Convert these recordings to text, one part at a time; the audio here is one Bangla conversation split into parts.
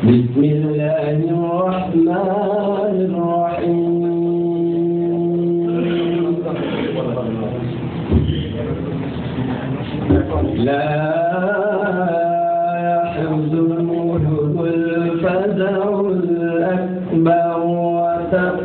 بسم الله الرحمن الرحيم لا يحزنهم الفزع الأكبر وتتلقاهم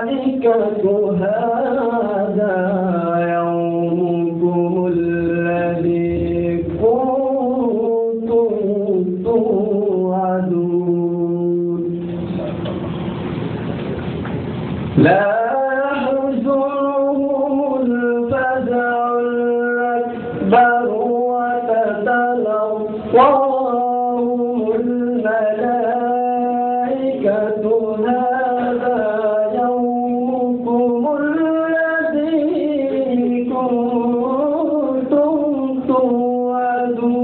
الملائكة هذا يومكم الذي كنتم توعدون لا يحزنهم الفزع الأكبر وتتلقاهم الملائكة هذا يومكم الذي كنتم توعدون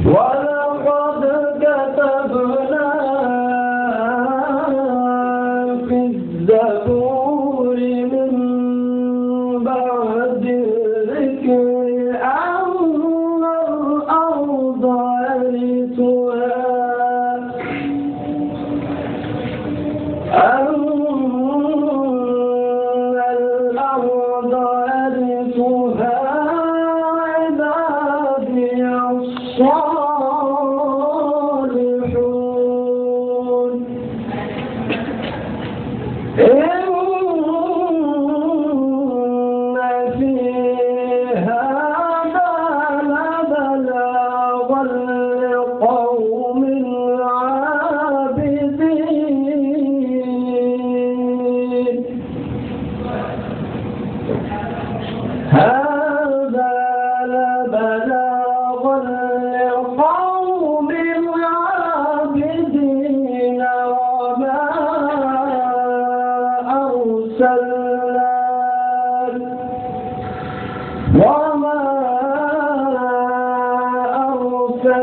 ولقد كتبنا في الزبور من بعد الذكر أن الأرض يرثها عبادي الصالحون إن في هذا لبلاغا لقوم عابدين هذا لبلاغا لقوم عابدين وما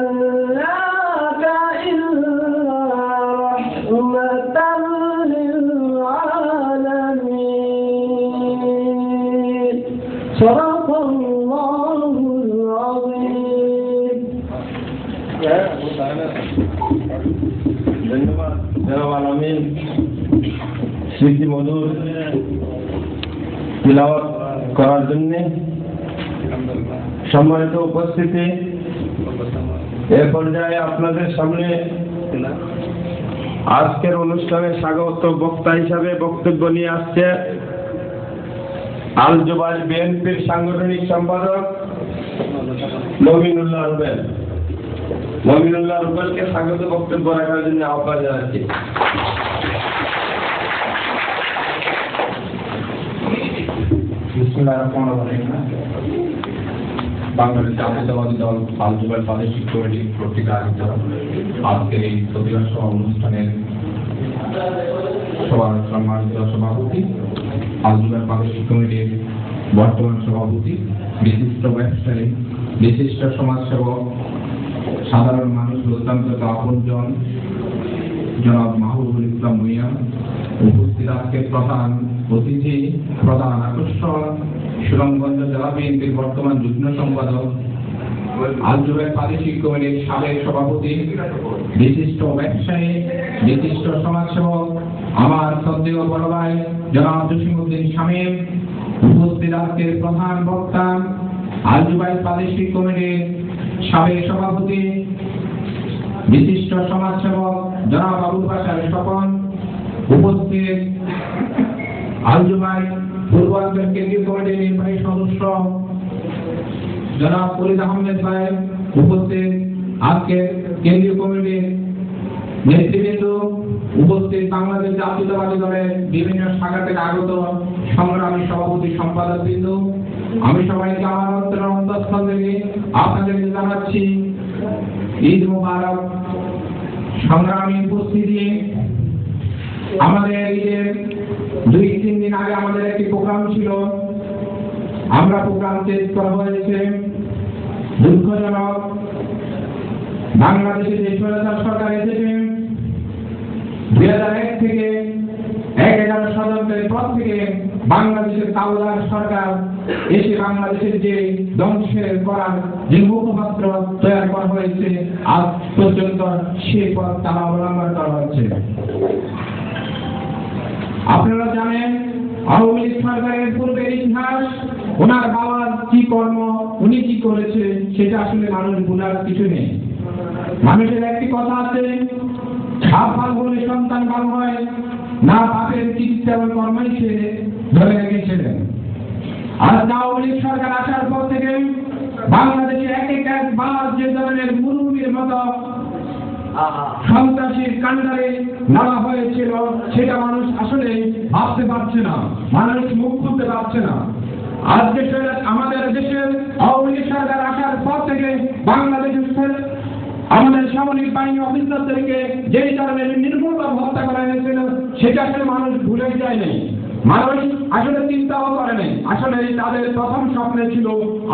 أرسلناك إلا رحمة للعالمين صدق الله العظيم ধন্যবাদ জনাব আলামিন স্মৃতি মধুর তিলাওয়াত করার জন্য। সম্মানিত উপস্থিতি, এ পর্যায়ে আপনাদের সামনে আজকের অনুষ্ঠানে স্বাগত বক্তা হিসাবে বক্তব্য নিয়ে আসছে আল জুবাইর বিএনপির সাংগঠনিক সম্পাদক মমিনুল্লাহ রুবেল। মমিনুল্লাহ রুবেলকে স্বাগত বক্তব্য রাখার জন্য আহ্বান জানাচ্ছি। বাংলাদেশ জাতীয়তাবাদী দল আল জুবাইর প্রাদেশিক কমিটি কর্তৃক আয়োজিত আজকের এই প্রতিবাদ সভা অনুষ্ঠানের সভার সম্মানিত সভাপতি, আল জুবাইর প্রাদেশিক কমিটির বর্তমান সভাপতি, বিশিষ্ট ব্যবসায়ী, বিশিষ্ট সমাজসেবক, সাধারণ মানুষ অত্যন্ত আপনজন জনাব মাহবুবুল ইসলাম ভূঁইয়া, উপস্থিত আজকের প্রধান অতিথি, প্রধান আকর্ষণ সুনামগঞ্জ জেলা বিএনপির বর্তমান যুগ্ম সম্পাদক, আল জুবাইর প্রাদেশিক কমিটির সাবেক সভাপতি, বিশিষ্ট ব্যবসায়ী, বিশিষ্ট সমাজসেবক, আমার শ্রদ্ধেয় বড় ভাই জনাব জসিমউদ্দিন শামীম, উপস্থিত আজকের প্রধান বক্তা আল জুবাইর প্রাদেশিক কমিটির সাবেক সভাপতি, বিশিষ্ট সমাজসেবক জনাব আবুল বাশার স্বপন, উপস্থিত আল জুবাইর পূর্বাঞ্চল কেন্দ্রীয় কমিটির নির্বাহী সদস্য জনাব ফরিদ আহমেদ ভাই, উপস্থিত আজকের কেন্দ্রীয় কমিটির নেতৃবৃন্দ, উপস্থিত বাংলাদেশ জাতীয়তাবাদী দলের বিভিন্ন শাখা থেকে আগত সংগ্রামী সভাপতি সম্পাদক বৃন্দ, আমি সবাইকে আমার অন্তঃস্থল থেকে আপনাদেরকে জানাচ্ছি ঈদ মুবারক। সংগ্রামী উপস্থিতি, আমাদের ঈদের 2-3 দিন আগে আমাদের একটি প্রোগ্রাম ছিল আমরা প্রোগ্রাম চেঞ্জ করা হয়েছে। দুঃখজনক, বাংলাদেশে যে স্বৈরাচার সরকার এসেছে 2001 থেকে 11 স্বতন্ত্রের পর থেকে বাংলাদেশের কাউলার সরকার এসে বাংলাদেশের যে ধ্বংসের করার যে মুখপাত্র তৈরি করা হয়েছে আজ পর্যন্ত সেই পথ তারা অবলম্বন করা হচ্ছে। আপনারা জানেন আওয়ামী লীগ সরকারের পূর্বের ইতিহাস, ওনার বাবার কি কর্ম, উনি কি করেছে সেটা আসলে মানুষ ভুলার কিছু নেই। মানুষের একটি কথা আছে, বাপ ভালো হলে সন্তান ভালো হয় না, বাপের চিকিৎসা এবং কর্মই সে ধরে রেখেছিলেন। আর আওয়ামী লীগ সরকার আসার পর থেকে বাংলাদেশে একবার যে ধরনের মুরুবির মতো সন্ত্রাসীর কাণ্ডারে নামা হয়েছিল সেটা মানুষ আসলে ভাবতে পারছে না, মানুষ মুখ খুলতে পারছে না। আজকে আমাদের দেশের আওয়ামী লীগ সরকার আসার পর থেকে বাংলাদেশের আমাদের সামরিক বাহিনী অফিসারদেরকে যেই ধরনের নির্মূলভাবে হত্যা করা হয়েছিল সেটা আসলে মানুষ ভুলে যায়নি, মানুষ আসলে চিন্তাও করে নাই। আসলে তাদের প্রথম স্বপ্নে ছিল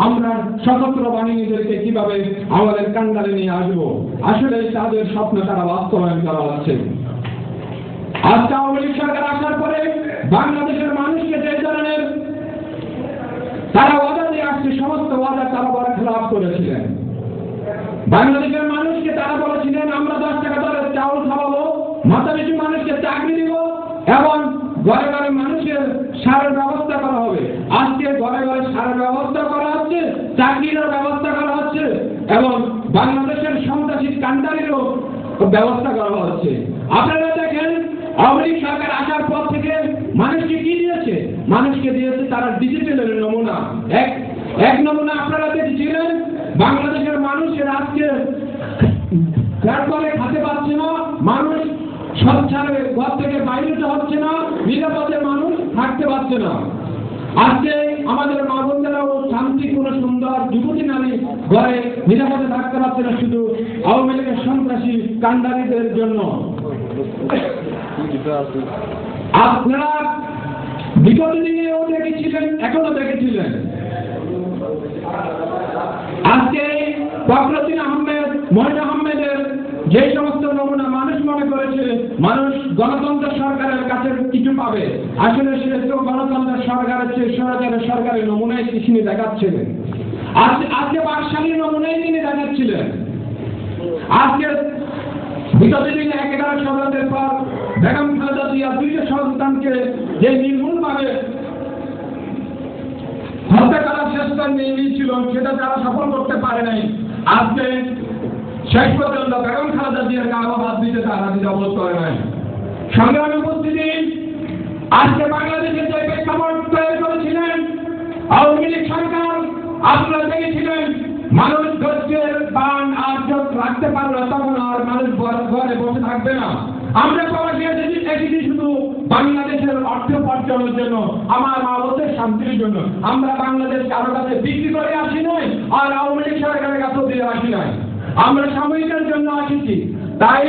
আমরা সশস্ত্র বাহিনীদেরকে কিভাবে আমাদের কান্ডারে নিয়ে আসবো, আসলে তাদের স্বপ্ন তারা বাস্তবায়ন করা হচ্ছে। আজকে আওয়ামী লীগ সরকার আসার পরে বাংলাদেশের মানুষকে যে ধরনের তারা ওয়াদা দিয়ে আসছে সমস্ত ওয়াদা তারা বরখেলাপ করেছিলেন। বাংলাদেশের মানুষকে তারা বলেছিলেন আমরা 10 টাকা দরে চাউল খাওয়াবো, মাথাপিছু মানুষকে চাকরি দিব এবং ঘরে ঘরে মানুষের সারের ব্যবস্থা করা হবে। আজকে ঘরে ঘরে সারের ব্যবস্থা করা হচ্ছে, চাকরির ব্যবস্থা করা হচ্ছে এবং বাংলাদেশের সন্ত্রাসী কাণ্ডারিরও ব্যবস্থা করা হচ্ছে। আপনারা দেখেন আওয়ামী লীগ সরকার আসার পর থেকে মানুষকে কি দিয়েছে, মানুষকে দিয়েছে তারা ডিজিটালের নমুনা। এক নমুনা আপনারা দেখেছিলেন, বাংলাদেশের মানুষের আজকে খাতে পাচ্ছে না, মানুষ স্বচ্ছারে ঘর থেকে বাইরে যেতে হচ্ছে না, নিরাপদে মানুষ থাকতে পারছে না। আজকে আমাদের মা বোনেরাও শান্তিপূর্ণ সুন্দর যুবতী নারী ঘরে নিরাপদে থাকতে পারছে না শুধু আওয়ামী লীগের সন্ত্রাসী কাণ্ডারীদের জন্য। আপনারা বিগত দিনেও দেখেছিলেন, এখনো দেখেছিলেন। আজকে ফখরুদ্দিন আহমেদ, মঈন আহমেদের যে সমস্ত নমুনা মানুষ মনে করেছে মানুষ গণতন্ত্র সরকারের কাছে কিছু পাবে, আসলে সে তো গণতন্ত্র সরকারের চেয়ে স্বৈরাচারের সরকারের নমুনায় তিনি দেখাচ্ছিলেন। আজকে বাকশালীর নমুনায় তিনি দেখাচ্ছিলেন। আজকে বিগত দিনে 11 সদস্যের পর বেগম খালেদা জিয়া 2টা সন্তানকে যে নির্মূলভাবে হত্যা করার চেষ্টা নিয়েছিল সেটা তারা সফল করতে পারে নাই। আজকে শেষ পর্যন্ত বেগম খালেদা জিয়ার গাওয়া বাদ দিতে তারা দ্বিধাবোধ করে নাই। সংগ্রামী উপস্থিতি, আজকে বাংলাদেশের যে প্রেক্ষাপট তৈরি করেছিলেন আওয়ামী লীগ সরকার, আপনারা দেখেছিলেন মানুষ ধৈর্যের বান আর চোখ রাখতে পারলো তখন আর মানুষ ঘরে বসে থাকবে না। আমরা প্রবাসী এসেছি শুধু বাংলাদেশের অর্থ উপার্জনের জন্য, আমার মা বোনদের শান্তির জন্য। আমরা বাংলাদেশ কারো কাছে বিক্রি করে আসি নাই, আর আওয়ামী লীগ সরকারের কাছে দিয়ে আসি নাই, আমরা সাময়িকের জন্য আসিছি। তাই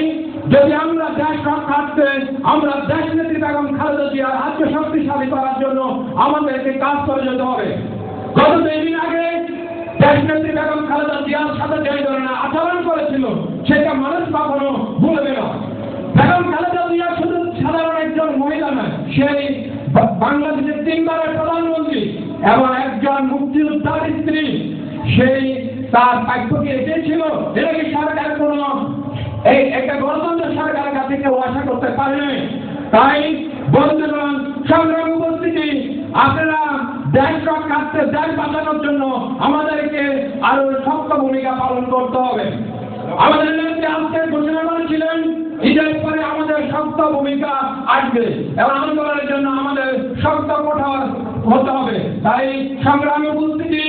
যদি আমরা দেশ রক্ষার্থে আমরা দেশ নেত্রী বেগম খালেদা জিয়ার আত্মশক্তিশালী করার জন্য আমাদেরকে কাজ করে যেতে হবে। গত 2 দিন আগে দেশ নেত্রী বেগম খালেদা জিয়ার সাথে যে ধরনের আচরণ করেছিল সেটা মানুষ কখনো ভুলবে না। বেগম খালেদা জিয়া শুধু সাধারণ একজন মহিলা নয়, সেই বাংলাদেশের 3বারের প্রধানমন্ত্রী এবং একজন মুক্তিযোদ্ধার স্ত্রী। সেই তার বাক্যকে এসেছিল, এটা কি সরকার কোন একটা গণতন্ত্র সরকারের কাছে কেউ আশা করতে পারে নাই। তাই বন্ধুগণ, সংগ্রাম উপস্থিতি, আপনারা দেশ রক্ষার্থে দেশ বাঁচানোর জন্য আমাদেরকে আরো শক্ত ভূমিকা পালন করতে হবে। আমাদের নেত্রী আজকে ঘোষণা করেছিলেন ঈদের পরে আমাদের শক্ত ভূমিকা আসবে এবং আন্দোলনের জন্য আমাদের শক্ত কঠোর হতে হবে। তাই সংগ্রামী উপস্থিতি,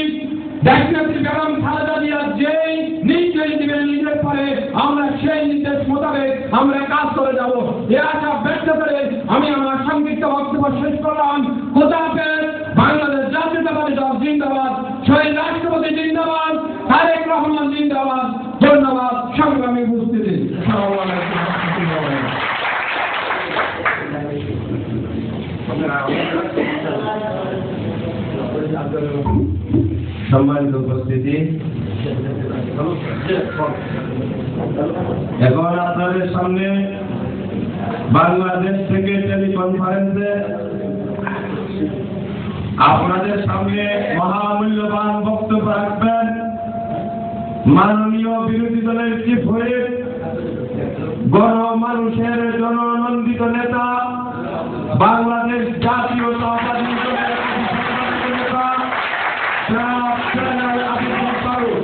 দেশনেত্রী বেগম খালেদা জিয়া যেই নির্দেশ দিবেন ঈদের পরে আমরা সেই নির্দেশ মোতাবেক আমরা কাজ করে যাব। এ আশা ব্যক্ত করে আমি আমার সংক্ষিপ্ত বক্তব্য শেষ করলাম। খোদা হাফেজ। বাংলাদেশ জাতীয়তাবাদী দল জিন্দাবাদ, শহীদ রাষ্ট্রপতি জিন্দাবাদ, তারেক রহমান জিন্দাবাদ। ধন্যবাদ সংগ্রামী উপস্থিতি। আসসালামু আলাইকুম। সম্মানিত উপস্থিতি, এখন আপনাদের সামনে বাংলাদেশ থেকে টেলিকনফারেন্সে আপনাদের সামনে মহামূল্যবান বক্তব্য রাখবেন মাননীয় বিরোধী দলের চিফ হুইপ, গণমানুষের জননন্দিত নেতা, বাংলাদেশ জাতীয়তাবাদী দলের নেতা জনাব জেনারেল আবিদুল ফারুক।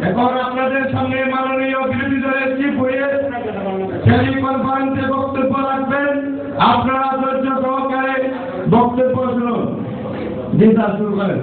এখন আপনাদের সামনে মাননীয় বিরোধী দলের চিফ হুইপ টেলিকনফারেন্সে বক্তব্য রাখবেন। আপনারা ধৈর্য সহকারে বক্তব্য শুনুন। জি স্যার, শুরু করেন।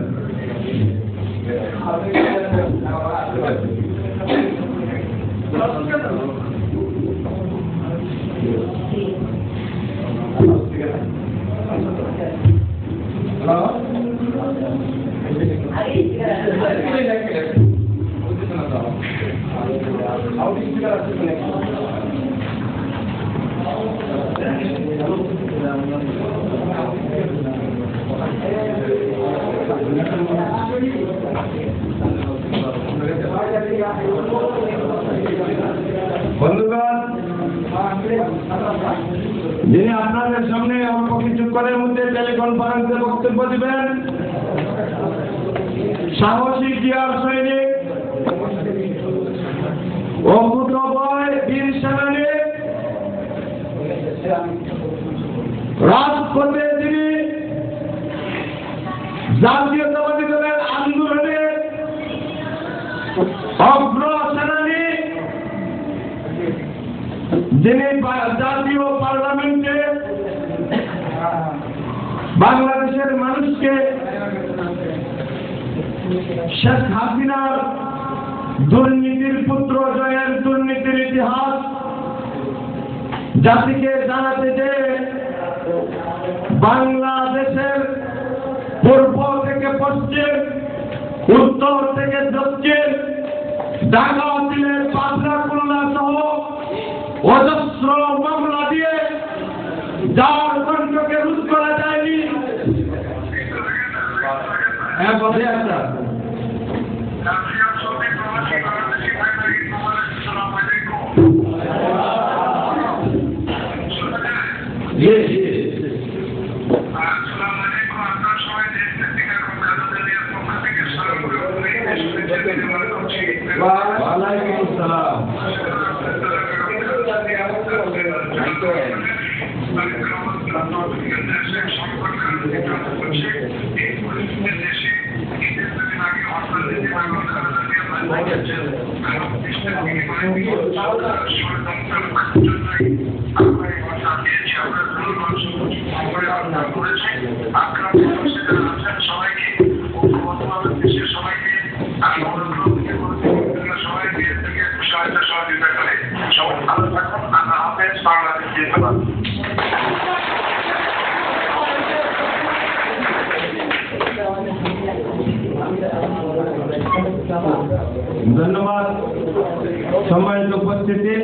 বন্ধুগণ, যিনি আপনাদের সামনে অল্প কিছুক্ষণের মধ্যে টেলিকনফারেন্সে বক্তব্য দিবেন, সাহসী জিয়ার সৈনিক, অভূতপূর্ব বীর সেনানী, রাজপথে তিনি জাতীয়তাবাদী দলের আন্দোলনে অগ্রসেনানী, যিনি জাতীয় পার্লামেন্টে বাংলাদেশের মানুষকে শেখ হাসিনার দুর্নীতির পুত্র জয়ের দুর্নীতির ইতিহাস জাতিকে জানাতে যে বাংলাদেশের পূর্ব থেকে পশ্চিম, উত্তর থেকে দক্ষিণ, ঢাকা, সিলেট, পাবনা, খুলনা সহ অজস্র মামলা দিয়ে যার কণ্ঠকে রোধ করা যায়নি। ওয়ালাইকুম আসসালাম। ধন্যবাদ। সম্মানিত উপস্থিতি,